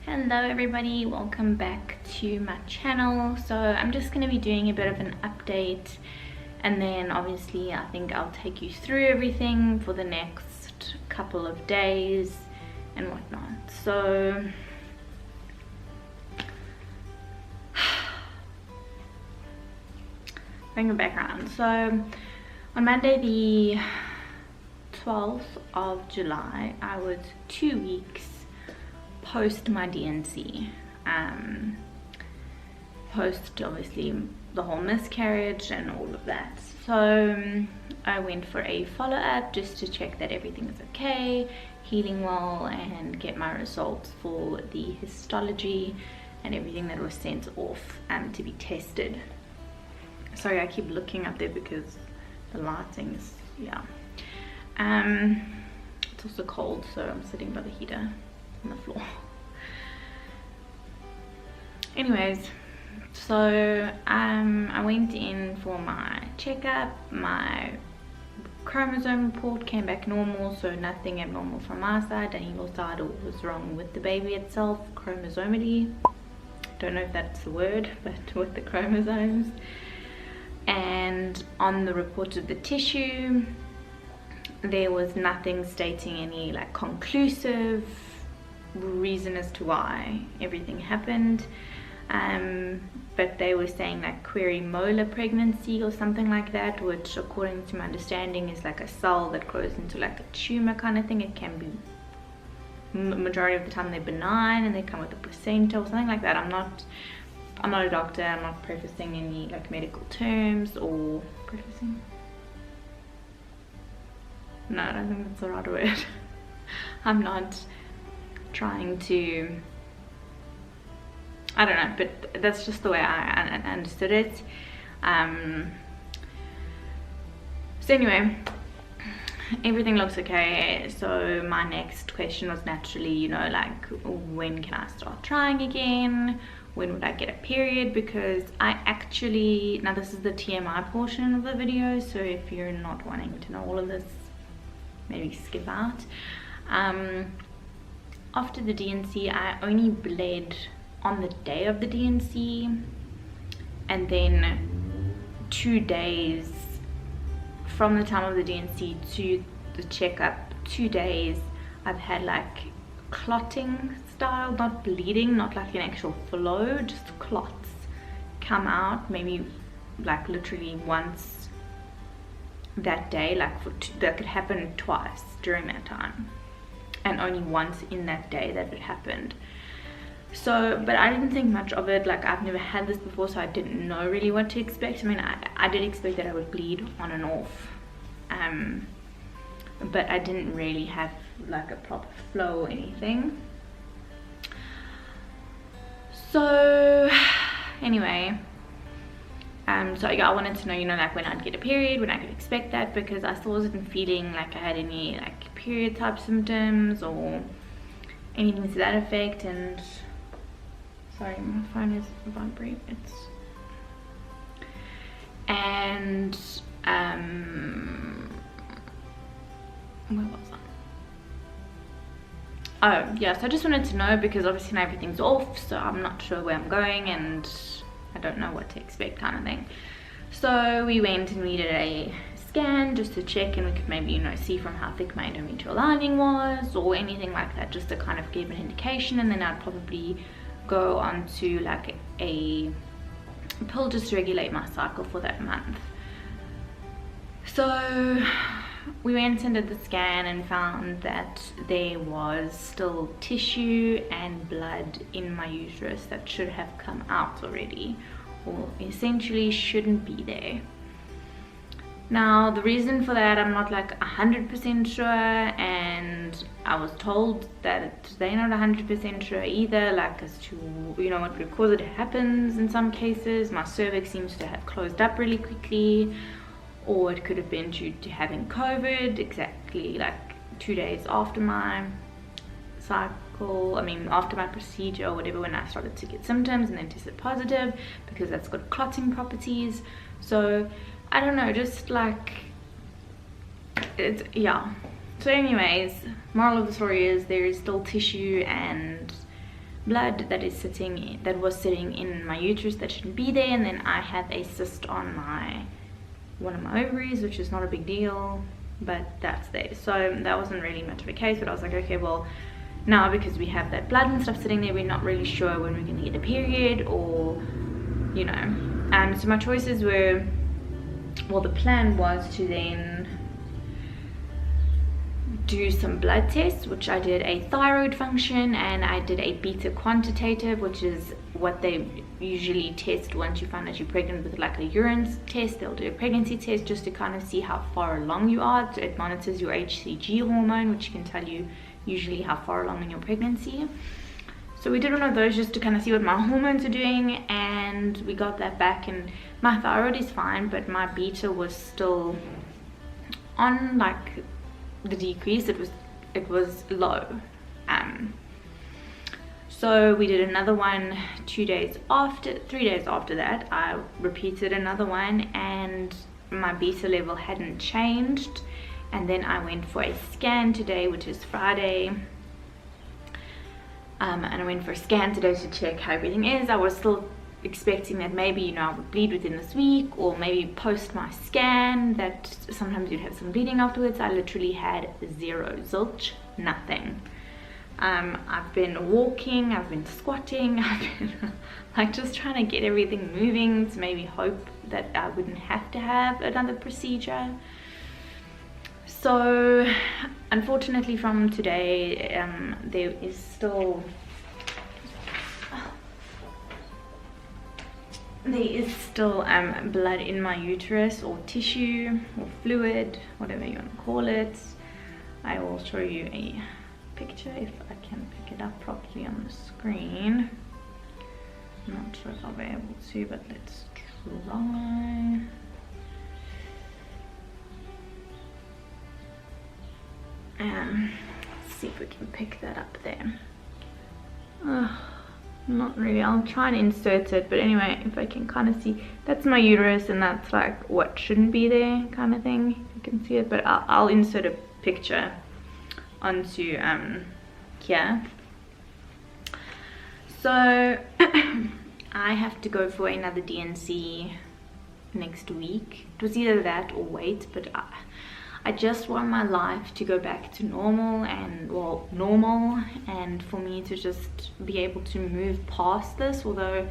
Hello everybody, welcome back to my channel. So I'm just going to be doing a bit of an update, and then obviously I think I'll take you through everything for the next couple of days and whatnot. So bring it back around. So on Monday the 12th of July I was 2 weeks post my DNC, post obviously the whole miscarriage and all of that. So I went for a follow-up just to check that everything is okay, healing well, and get my results for the histology and everything that was sent off to be tested. Sorry, I keep looking up there because the lighting is, yeah. It's also cold, so I'm sitting by the heater on the floor. Anyways, so I went in for my checkup. My chromosome report came back normal, so nothing abnormal from my side. Daniel's side, all was wrong with the baby itself, chromosomally. Don't know if that's the word, but with the chromosomes. And on the report of the tissue, there was nothing stating any like conclusive reason as to why everything happened, but they were saying like query molar pregnancy or something like that, which according to my understanding is like a cell that grows into like a tumor kind of thing. It can be, majority of the time they're benign and they come with a placenta or something like that. I'm not a doctor, I'm not prefacing any like medical terms or prefacing. No, I don't think that's the right word. I'm not trying to, I don't know, but that's just the way I understood it. So anyway, everything looks okay. So my next question was naturally, you know, like, when can I start trying again? When would I get a period? Because I actually, now this is the TMI portion of the video, so if you're not wanting to know all of this, maybe skip out. After the DNC, I only bled on the day of the DNC, and then 2 days from the time of the DNC to the checkup, 2 days I've had like clotting style, not bleeding, not like an actual flow, just clots come out, maybe like literally once that day, like that could happen twice during that time, and only once in that day that it happened. So, but I didn't think much of it. Like, I've never had this before, so I didn't know really what to expect. I mean, I did expect that I would bleed on and off, but I didn't really have like a proper flow or anything. So anyway, so yeah, I wanted to know, you know, like when I'd get a period, when I could expect that, because I still wasn't feeling like I had any like period type symptoms or anything to that effect. And sorry, my phone is vibrating. And where was I? Oh yeah, so I just wanted to know, because obviously now everything's off, so I'm not sure where I'm going and I don't know what to expect, kind of thing. So we went and we did a scan just to check, and we could maybe, you know, see from how thick my endometrial lining was or anything like that, just to kind of give an indication. And then I'd probably go on to like a pill just to regulate my cycle for that month. So we went and did the scan and found that there was still tissue and blood in my uterus that should have come out already, or essentially shouldn't be there. Now the reason for that, I'm not like 100% sure, and I was told that they're not 100% sure either, like as to, you know, what would cause it. It happens in some cases. My cervix seems to have closed up really quickly, or it could have been due to having COVID exactly like 2 days after my cycle, I mean after my procedure or whatever, when I started to get symptoms and then tested positive, because that's got clotting properties. So I don't know, just like it's, yeah. So anyways, moral of the story is there is still tissue and blood that was sitting in my uterus that shouldn't be there, and then I had a cyst on one of my ovaries, which is not a big deal, but that's there. So that wasn't really much of a case, but I was like, okay, well, now because we have that blood and stuff sitting there, we're not really sure when we're going to get a period, or you know. So my choices were, well, the plan was to then do some blood tests, which I did a thyroid function, and I did a beta quantitative, which is what they usually test once you find out you're pregnant, with like a urine test. They'll do a pregnancy test just to kind of see how far along you are. So it monitors your HCG hormone, which can tell you usually how far along in your pregnancy. So we did one of those just to kind of see what my hormones are doing, and we got that back, and my thyroid is fine, but my beta was still on like the decrease. It was low. So we did another one 3 days after that. I repeated another one, and my beta level hadn't changed. And then I went for a scan today, which is Friday, and I went for a scan today to check how everything is. I was still expecting that maybe, you know, I would bleed within this week, or maybe post my scan that sometimes you'd have some bleeding afterwards. I literally had zero, zilch, nothing. I've been walking, I've been squatting, I've been like just trying to get everything moving to maybe hope that I wouldn't have to have another procedure. So unfortunately from today, there is still blood in my uterus, or tissue, or fluid, whatever you want to call it. I will show you a picture if I can pick it up properly on the screen. I'm not sure if I'll be able to, but let's try. Let's see if we can pick that up there. Not really. I'll try and insert it, but anyway, if I can kind of see, that's my uterus, and that's like what shouldn't be there, kind of thing, if you can see it. But I'll insert a picture onto here. So I have to go for another DNC next week. It was either that or wait, but I just want my life to go back to normal, and well, normal, and for me to just be able to move past this, although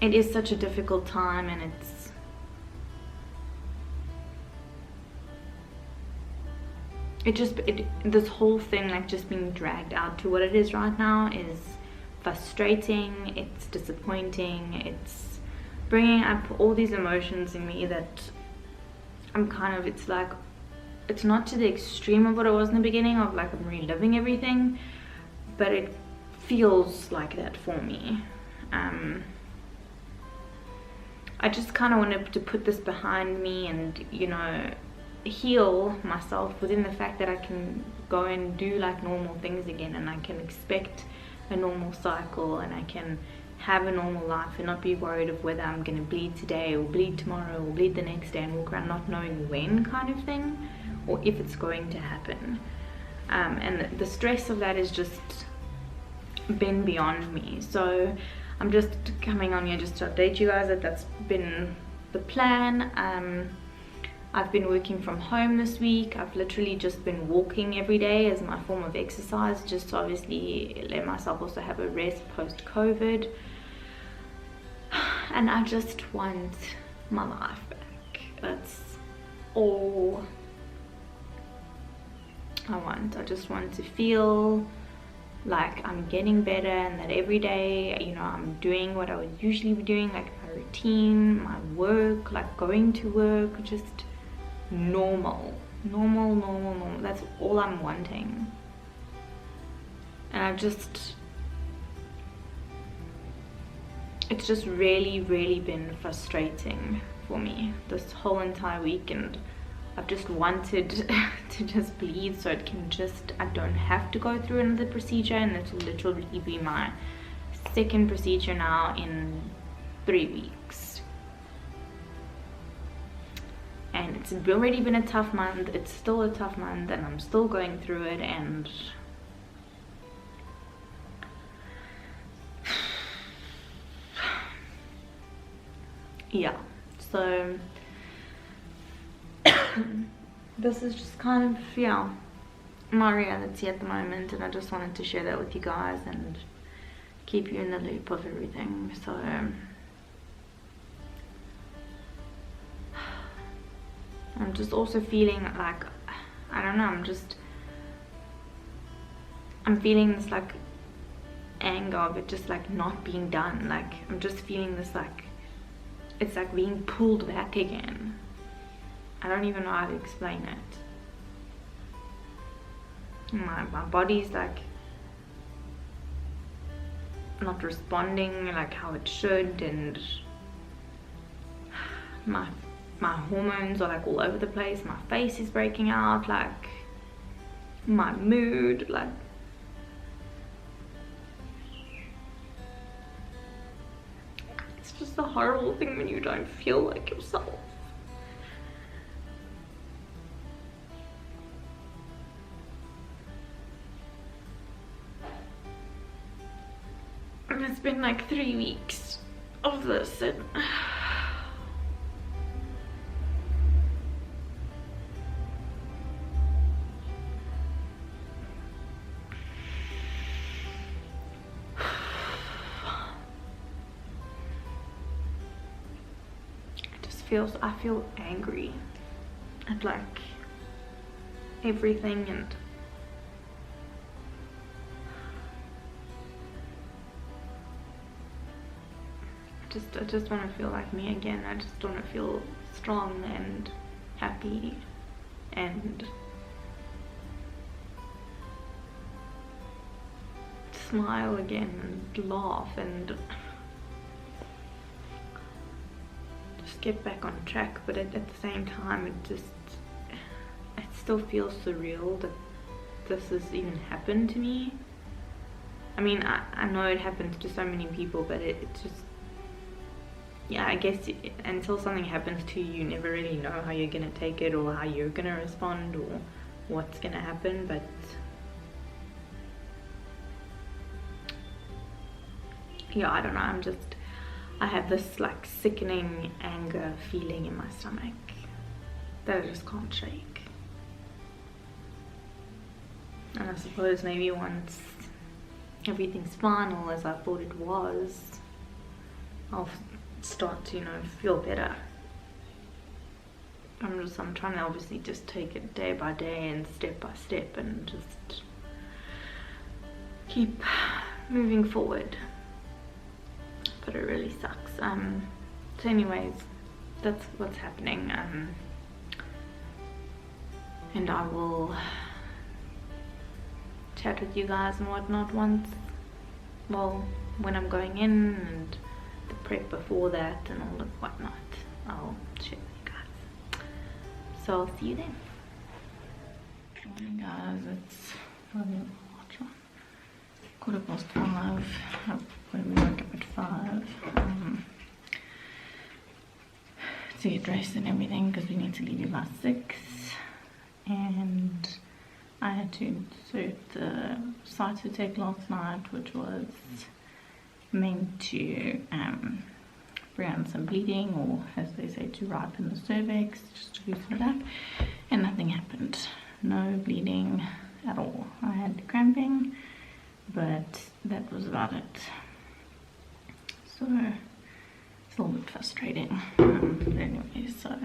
it is such a difficult time, and this whole thing, like just being dragged out to what it is right now, is frustrating, it's disappointing, it's bringing up all these emotions in me that I'm kind of, it's like, it's not to the extreme of what it was in the beginning of like I'm reliving everything, but it feels like that for me. I just kind of wanted to put this behind me and, you know, heal myself within the fact that I can go and do like normal things again, and I can expect a normal cycle, and I can have a normal life and not be worried of whether I'm going to bleed today or bleed tomorrow or bleed the next day and walk around not knowing when, kind of thing, or if it's going to happen. And the stress of that has just been beyond me. So I'm just coming on here just to update you guys that that's been the plan. I've been working from home this week. I've literally just been walking every day as my form of exercise, just to obviously let myself also have a rest post-COVID. And I just want my life back. That's all I want. I just want to feel like I'm getting better, and that every day, you know, I'm doing what I would usually be doing, like my routine, my work, like going to work, just normal. That's all I'm wanting. And it's just really been frustrating for me this whole entire week, and I've just wanted to just bleed so it can just, I don't have to go through another procedure, and this will literally be my second procedure now in 3 weeks. and it's already been a tough month. It's still a tough month, and I'm still going through it, and yeah, so this is just kind of, yeah, my reality at the moment, and I just wanted to share that with you guys and keep you in the loop of everything. So I'm just also feeling like, I don't know, I'm feeling this like anger of it just like not being done. Like I'm just feeling this like, it's like being pulled back again. I don't even know how to explain it. My body's like not responding like how it should, and my hormones are like all over the place. My face is breaking out, like my mood, like it's just a horrible thing when you don't feel like yourself. And it's been like 3 weeks of this, and I feel angry at like everything, and I just want to feel like me again. I just want to feel strong and happy and smile again and laugh and just get back on track. But at the same time, it still feels surreal that this has even happened to me. I mean, I know it happens to so many people, but it just, yeah, I guess until something happens to you, you never really know how you're gonna take it or how you're gonna respond or what's gonna happen. But yeah, I don't know, I have this like sickening anger feeling in my stomach that I just can't shake. And I suppose maybe once everything's final as I thought it was, I'll start to, you know, feel better. I'm trying to obviously just take it day by day and step by step and just keep moving forward. But it really sucks. So anyways, that's what's happening. And I will chat with you guys and whatnot when I'm going in, and the prep before that and all of whatnot. I'll share with you guys. So I'll see you then. Good morning, guys. It's 5:15. We woke up at 5 to get dressed and everything because we need to leave about 6. And I had to insert the site to take last night, which was meant to prevent some bleeding, or as they say, to ripen the cervix, just to loosen it up, and nothing happened. No bleeding at all. I had cramping, but that was about it. So it's a little bit frustrating. But anyway, so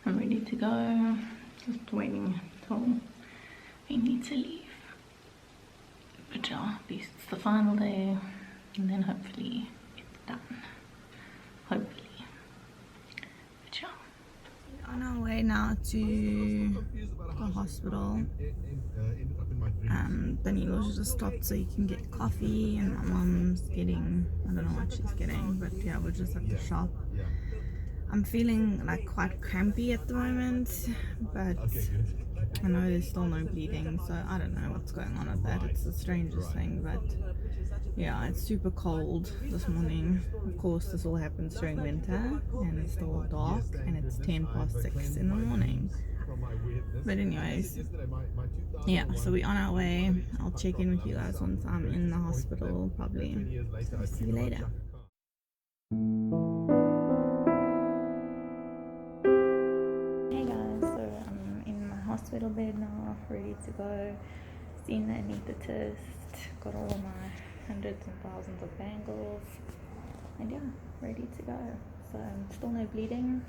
I'm ready to go. Just waiting till we need to leave. But yeah, at least it's the final day, and then hopefully it's done. Hopefully. But yeah. On our way now to the hospital. Danilo's just stopped so you can get coffee, and my mom's getting, I don't know what she's getting, but yeah, we're just at the shop. I'm feeling like quite crampy at the moment, but I know there's still no bleeding, so I don't know what's going on with that. It's the strangest thing, but yeah, it's super cold this morning. Of course, this all happens during winter, and it's still dark, and it's 6:10 in the morning. But anyways, yeah, so we're on our way. I'll check in with you guys once I'm in the hospital, probably. So see you later. Hey guys, so I'm in my hospital bed now, ready to go. Seen the anaesthetist, got all of my hundreds and thousands of bangles, and yeah, ready to go. So still no bleeding,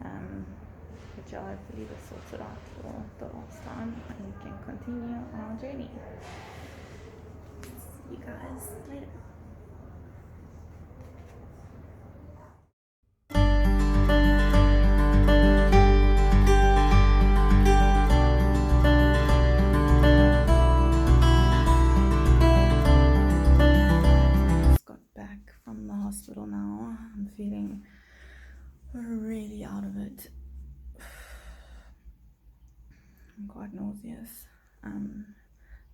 but yeah, hopefully this sorts it out for the last time and we can continue on our journey. See you guys later. From the hospital now. I'm feeling really out of it. I'm quite nauseous. A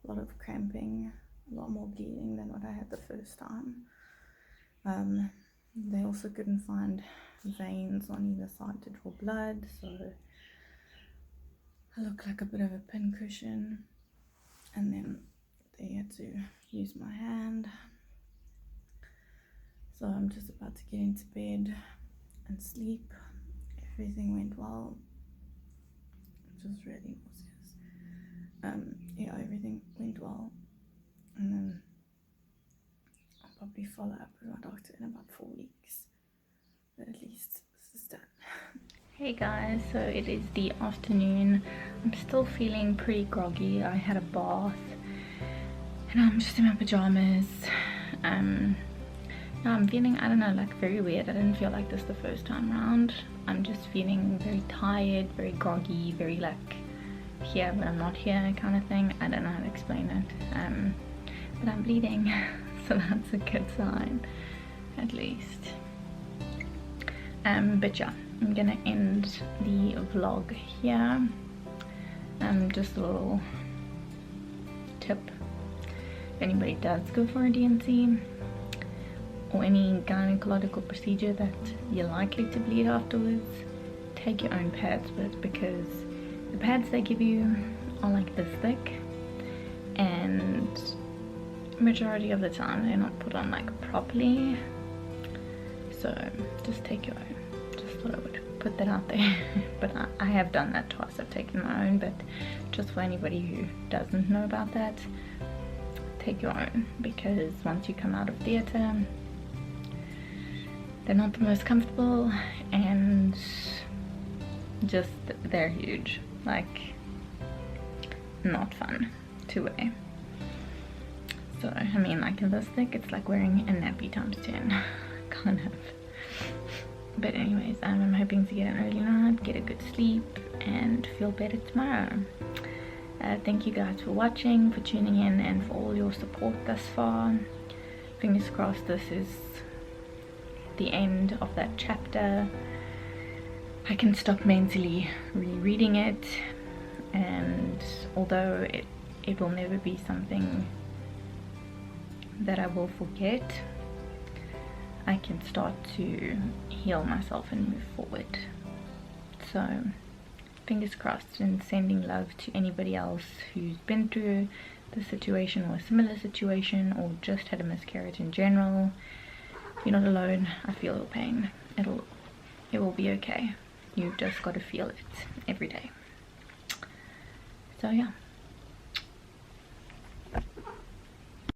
lot of cramping, a lot more bleeding than what I had the first time. They also couldn't find veins on either side to draw blood, so I look like a bit of a pincushion. And then they had to use my hand. So I'm just about to get into bed and sleep. Everything went well. Just really nauseous. Yeah, everything went well. And then I'll probably follow up with my doctor in about 4 weeks. But at least this is done. Hey guys, so it is the afternoon. I'm still feeling pretty groggy. I had a bath and I'm just in my pajamas. Now I'm feeling, I don't know, like very weird. I didn't feel like this the first time around. I'm just feeling very tired, very groggy, very like here but I'm not here kind of thing. I don't know how to explain it. But I'm bleeding, so that's a good sign, at least. But yeah, I'm gonna end the vlog here. Just a little tip: if anybody does go for a DNC or any gynecological procedure that you're likely to bleed afterwards, take your own pads with, because the pads they give you are like this thick, and majority of the time they're not put on like properly. So just take your own. Just thought I would put that out there. But I have done that twice. I've taken my own, but just for anybody who doesn't know about that, take your own, because once you come out of theatre, they're not the most comfortable, and just they're huge, like not fun to wear. So I mean, like in this thick, it's like wearing a nappy times 10 kind of. But anyways, I'm hoping to get an early night, get a good sleep, and feel better tomorrow. Thank you guys for watching, for tuning in, and for all your support thus far. Fingers crossed this is the end of that chapter. I can stop mentally rereading it, and although it will never be something that I will forget, I can start to heal myself and move forward. So fingers crossed, and sending love to anybody else who's been through the situation or a similar situation, or just had a miscarriage in general. You're not alone. I feel your pain. It will be okay. You've just got to feel it every day. So yeah.